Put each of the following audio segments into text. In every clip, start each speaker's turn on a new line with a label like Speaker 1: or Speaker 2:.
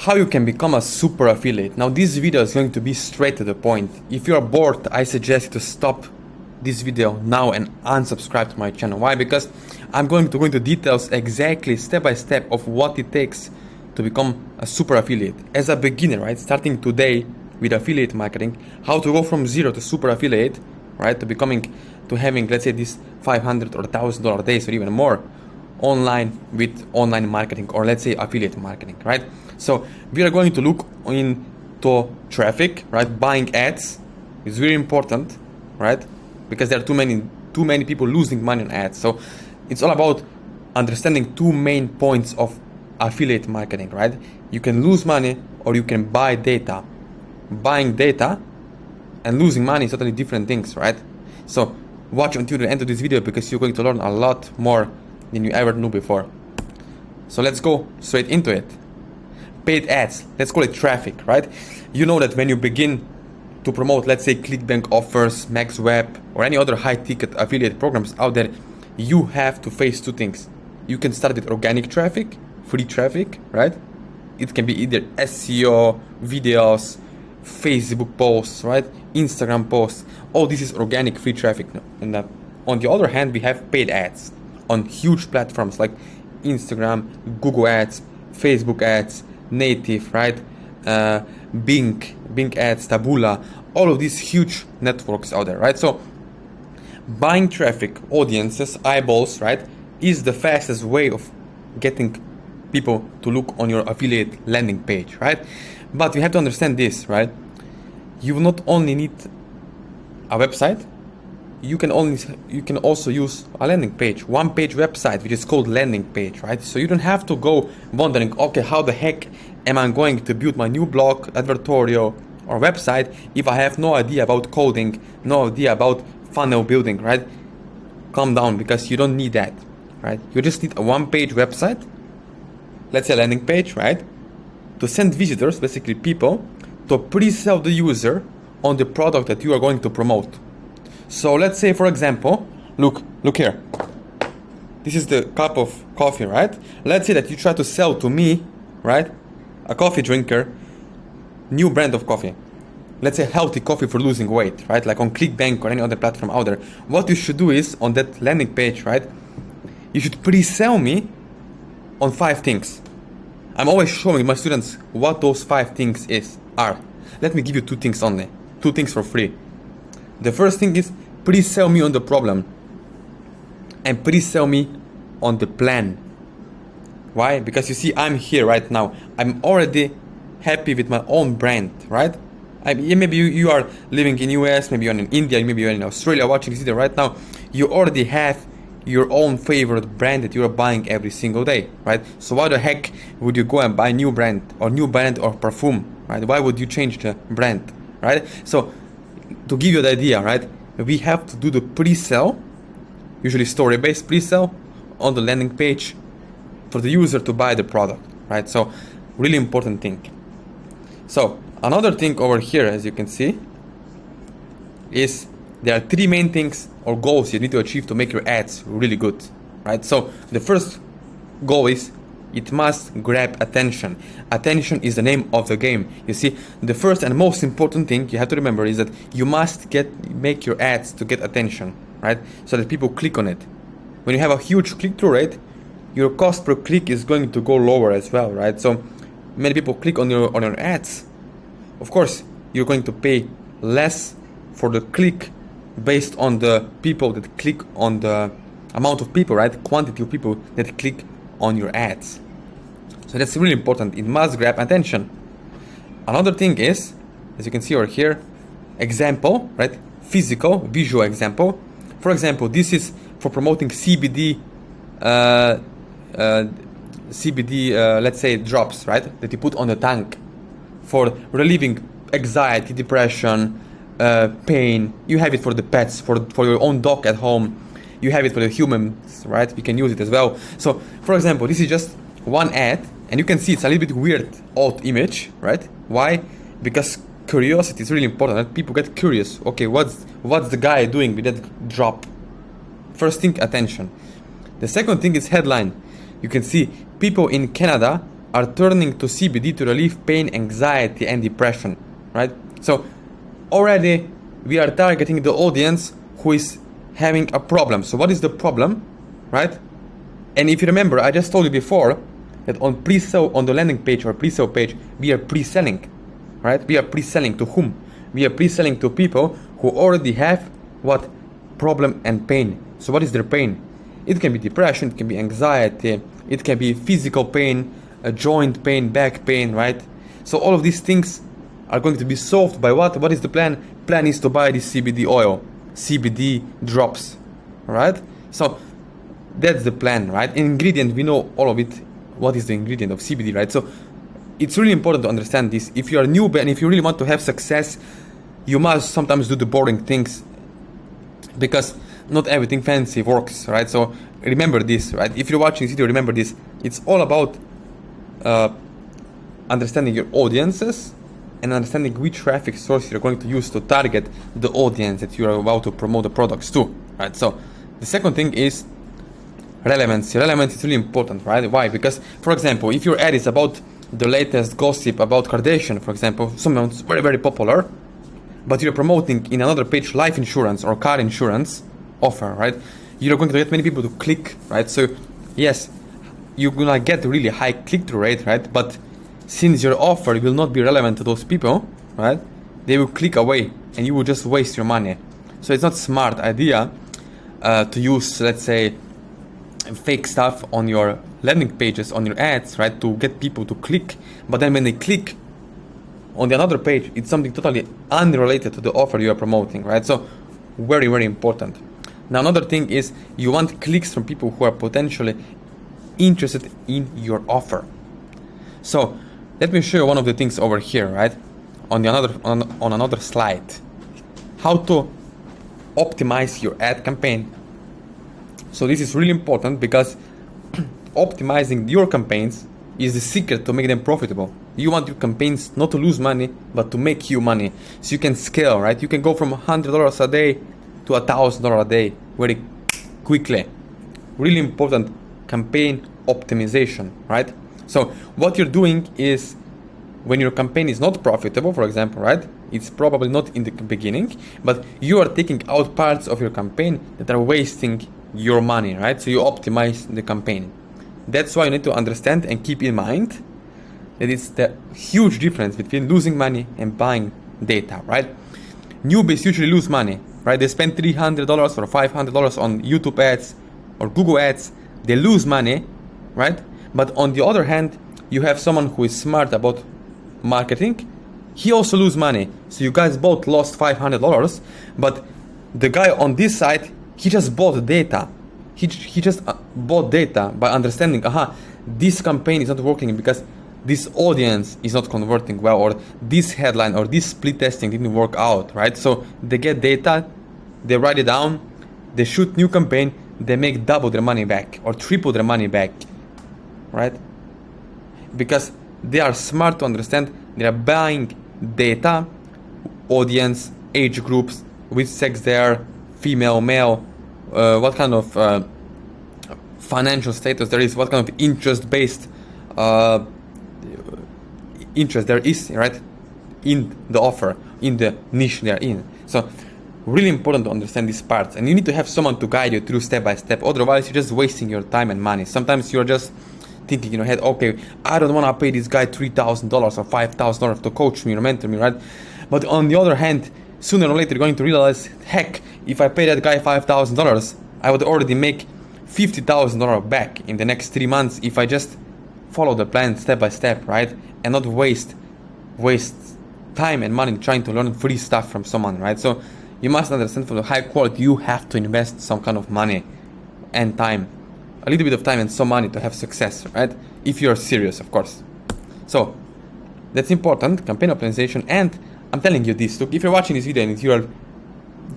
Speaker 1: how you can become a super affiliate. Now this video is going to be straight to the point. If you are bored, I suggest you to stop this video now and unsubscribe to my channel. Why? Because I'm going to go into details exactly step by step of what it takes to become a super affiliate. As a beginner, right, starting today with affiliate marketing, how to go from zero to super affiliate, right, to having, let's say, this $500 or $1,000 days or even more online with online marketing, or let's say affiliate marketing, right? So we are going to look into traffic, right? Buying ads is very important, right? Because there are too many people losing money on ads. So it's all about understanding two main points of affiliate marketing, right? You can lose money or you can buy data. Buying data and losing money is totally different things, right? So watch until the end of this video because you're going to learn a lot more than you ever knew before. So let's go straight into it. Paid ads, let's call it traffic, right? You know that when you begin to promote, let's say, ClickBank offers, MaxWeb, or any other high-ticket affiliate programs out there, you have to face two things. You can start with organic traffic, free traffic, right? It can be either SEO, videos, Facebook posts, right? Instagram posts. All this is organic free traffic. And on the other hand, we have paid ads on huge platforms like Instagram, Google Ads, Facebook Ads, Native, right? Bing Ads, Taboola, all of these huge networks out there, right? So buying traffic, audiences, eyeballs, right, is the fastest way of getting people to look on your affiliate landing page, right? But you have to understand this, right? You will not only need a website, you can also use a landing page, one-page website, which is called landing page, right? So you don't have to go wondering, okay, how the heck am I going to build my new blog, advertorial, or website if I have no idea about coding, no idea about funnel building, right? Calm down, because you don't need that, right? You just need a one-page website, let's say a landing page, right? To send visitors, basically people, to pre-sell the user on the product that you are going to promote. So let's say, for example, look here. This is the cup of coffee, right? Let's say that you try to sell to me, right, a coffee drinker, new brand of coffee. Let's say healthy coffee for losing weight, right? Like on ClickBank or any other platform out there. What you should do is, on that landing page, right, you should pre-sell me on 5 things. I'm always showing my students what those 5 things are. Let me give you 2 things only. 2 things for free. The first thing is pre-sell me on the problem and pre-sell me on the plan. Why? Because you see, I'm here right now. I'm already happy with my own brand, right? Maybe you are living in US, maybe you're in India, maybe you're in Australia watching this video right now. You already have your own favorite brand that you are buying every single day, right? So why the heck would you go and buy new brand or perfume, right? Why would you change the brand, right? So to give you the idea, right, we have to do the pre-sell, usually story-based pre-sell, on the landing page for the user to buy the product, right? So really important thing. So another thing over here, as you can see, is there are 3 main things or goals you need to achieve to make your ads really good, right? So the first goal is it must grab attention. Attention is the name of the game. You see, the first and most important thing you have to remember is that you must make your ads to get attention, right? So that people click on it. When you have a huge click-through rate, your cost per click is going to go lower as well, right? So many people click on your ads. Of course, you're going to pay less for the click based on the people that click, on the amount of people, right? Quantity of people that click on your ads. So that's really important. It must grab attention. Another thing is, as you can see over here, example, right? Visual example. For example, this is for promoting CBD, let's say drops, right? That you put on the tongue for relieving anxiety, depression, pain. You have it for the pets, for your own dog at home. You have it for the humans, right? We can use it as well. So, for example, this is just one ad, and you can see it's a little bit weird alt image, right? Why? Because curiosity is really important. Right? People get curious. Okay, what's the guy doing with that drop? First thing, attention. The second thing is headline. You can see people in Canada are turning to CBD to relieve pain, anxiety, and depression, right? So already we are targeting the audience who is having a problem. So what is the problem, right? And if you remember, I just told you before that on pre-sale, on the landing page or pre-sale page, we are pre-selling, right? We are pre-selling to whom? We are pre-selling to people who already have what? Problem and pain. So what is their pain? It can be depression, it can be anxiety, it can be physical pain, a joint pain, back pain, right? So all of these things are going to be solved by what? What is the plan? Plan is to buy this CBD oil, CBD drops, right? So that's the plan, right? Ingredient, we know all of it. What is the ingredient of CBD, right? So it's really important to understand this. If you are new and if you really want to have success, you must sometimes do the boring things, because not everything fancy works, right? So remember this, right? If you're watching this video, remember this. It's all about understanding your audiences and understanding which traffic source you're going to use to target the audience that you're about to promote the products to, right? So the second thing is relevancy. Relevance is really important, right? Why? Because, for example, if your ad is about the latest gossip about Kardashian, for example, someone's very, very popular, but you're promoting in another page life insurance or car insurance offer, right? You're going to get many people to click, right? So yes, you're gonna get really high click-through rate, right? But since your offer will not be relevant to those people, right? They will click away and you will just waste your money. So it's not smart idea to use, let's say, fake stuff on your landing pages, on your ads, right? To get people to click. But then when they click on the another page, it's something totally unrelated to the offer you are promoting, right? So very, very important. Now, another thing is you want clicks from people who are potentially interested in your offer. So let me show you one of the things over here, right? On another slide, how to optimize your ad campaign. So this is really important because optimizing your campaigns is the secret to make them profitable. You want your campaigns not to lose money, but to make you money. So you can scale, right? You can go from $100 a day to $1,000 a day very quickly. Really important campaign optimization, right? So what you're doing is when your campaign is not profitable, for example, right? It's probably not in the beginning, but you are taking out parts of your campaign that are wasting your money, right? So you optimize the campaign. That's why you need to understand and keep in mind that it's the huge difference between losing money and buying data, right? Newbies usually lose money, right? They spend $300 or $500 on YouTube ads or Google ads. They lose money, right? But on the other hand, you have someone who is smart about marketing. He also lose money. So you guys both lost $500, but the guy on this side, he just bought data. He just bought data by understanding, this campaign is not working because this audience is not converting well, or this headline or this split testing didn't work out, right? So they get data, they write it down, they shoot new campaign, they make double their money back or triple their money back, right? Because they are smart to understand they are buying data, audience, age groups, which sex they are, female, male, what kind of financial status there is, what kind of interest-based interest there is, right, in the offer, in the niche they are in. So really important to understand these parts, and you need to have someone to guide you through step by step. Otherwise, you're just wasting your time and money. Sometimes you're just thinking in your head, okay, I don't want to pay this guy $3,000 or $5,000 to coach me or mentor me, right? But on the other hand, sooner or later you're going to realize, heck, if I pay that guy $5,000, I would already make $50,000 back in the next 3 months if I just follow the plan step by step, right? And not waste time and money trying to learn free stuff from someone, right? So you must understand, for the high quality, you have to invest some kind of money and time, a little bit of time and some money to have success, right? If you're serious, of course. So that's important, campaign optimization. And I'm telling you this, look, if you're watching this video and you're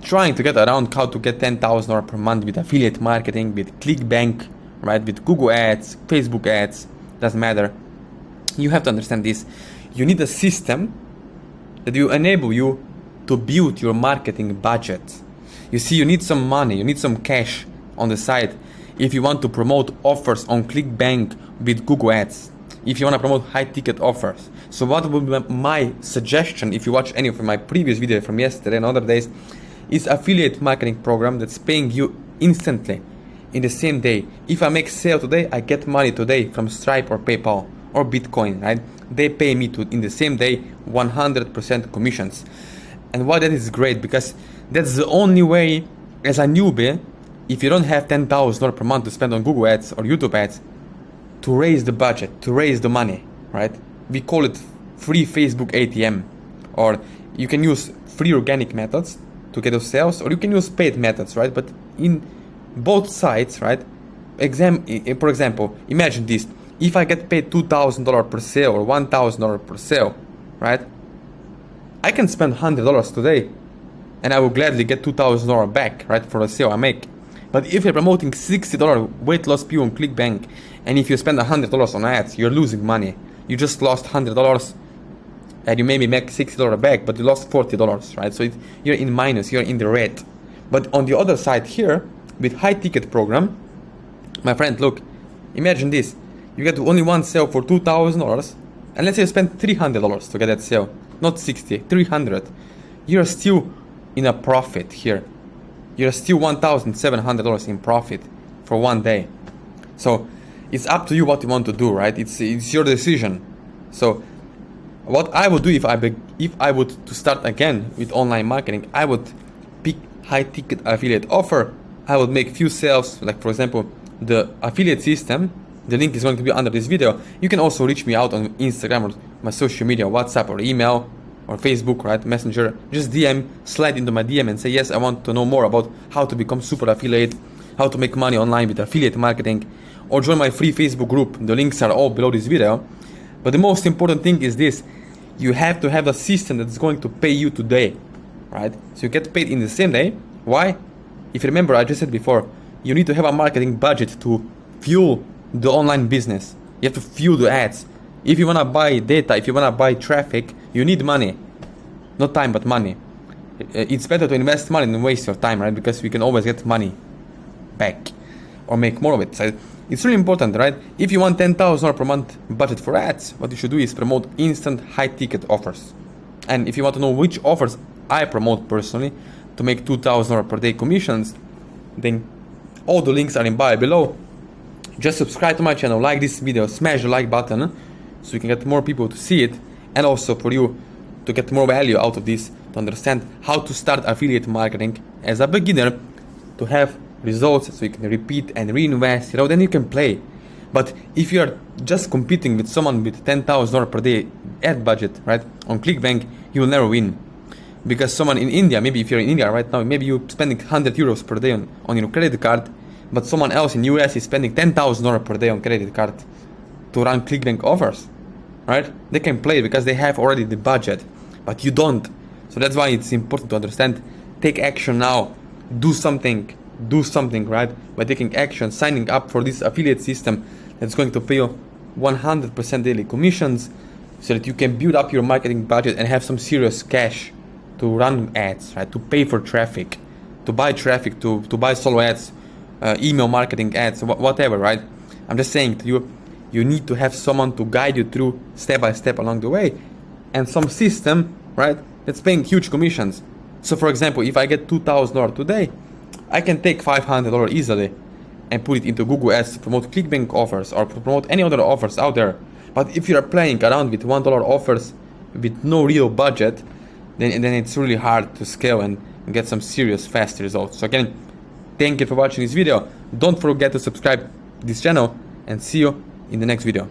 Speaker 1: trying to get around how to get $10,000 per month with affiliate marketing, with ClickBank, right, with Google ads, Facebook ads, doesn't matter, you have to understand this. You need a system that will enable you to build your marketing budget. You see, you need some money, you need some cash on the side if you want to promote offers on ClickBank with Google ads. if you want to promote high ticket offers. So what would be my suggestion, if you watch any of my previous videos from yesterday and other days, is affiliate marketing program that's paying you instantly in the same day. If I make sale today, I get money today from Stripe or PayPal or Bitcoin, right? They pay me in the same day 100% commissions. And why that is great, because that's the only way as a newbie, if you don't have $10,000 per month to spend on Google ads or YouTube ads, to raise the budget, to raise the money, right? We call it free Facebook ATM, or you can use free organic methods to get those sales, or you can use paid methods, right? But in both sides, right? For example, imagine this: if I get paid $2,000 per sale or $1,000 per sale, right? I can spend $100 today, and I will gladly get $2,000 back, right, for the sale I make. But if you're promoting $60 weight loss pill on ClickBank, and if you spend $100 on ads, you're losing money. You just lost $100, and you maybe make $60 back, but you lost $40, right? So you're in minus, you're in the red. But on the other side here, with high ticket program, my friend, look, imagine this: you get only one sale for $2,000, and let's say you spend $300 to get that sale, not 60, 300. You're still in a profit here. You're still $1,700 in profit for one day. So it's up to you what you want to do, right? It's your decision. So what I would do if I would to start again with online marketing, I would pick high ticket affiliate offer. I would make few sales, like for example the affiliate system. The link is going to be under this video. You can also reach me out on Instagram or my social media, WhatsApp or email or Facebook, right? Messenger. Just slide into my DM and say, yes, I want to know more about how to become super affiliate, how to make money online with affiliate marketing, or join my free Facebook group. The links are all below this video. But the most important thing is this: you have to have a system that's going to pay you today, right? So you get paid in the same day. Why? If you remember, I just said before, you need to have a marketing budget to fuel the online business. You have to fuel the ads. If you want to buy data, if you want to buy traffic, you need money. Not time, but money. It's better to invest money than waste your time, right? Because we can always get money back or make more of it. So it's really important, right? If you want $10,000 per month budget for ads, what you should do is promote instant high ticket offers. And if you want to know which offers I promote personally to make $2,000 per day commissions, then all the links are in bio below. Just subscribe to my channel, like this video, smash the like button so you can get more people to see it, and also for you to get more value out of this, to understand how to start affiliate marketing as a beginner, to have results so you can repeat and reinvest, then you can play. But if you're just competing with someone with $10,000 per day ad budget, right, on ClickBank, you will never win. Because someone in India, maybe if you're in India right now, maybe you're spending 100 euros per day on your credit card, but someone else in US is spending $10,000 per day on credit card to run ClickBank offers, right? They can play because they have already the budget, but you don't. So that's why it's important to understand, take action now, do something, right? By taking action, signing up for this affiliate system that's going to pay you 100% daily commissions, so that you can build up your marketing budget and have some serious cash to run ads, right? To pay for traffic, to buy traffic, to buy solo ads, email marketing ads, whatever, right? I'm just saying to you, you need to have someone to guide you through step by step along the way, and some system, right, that's paying huge commissions. So for example, if I get $2,000 today, I can take $500 easily and put it into Google Ads to promote ClickBank offers or promote any other offers out there. But if you're playing around with $1 offers with no real budget, then it's really hard to scale and get some serious fast results. So again, thank you for watching this video. Don't forget to subscribe to this channel, and see you in the next video.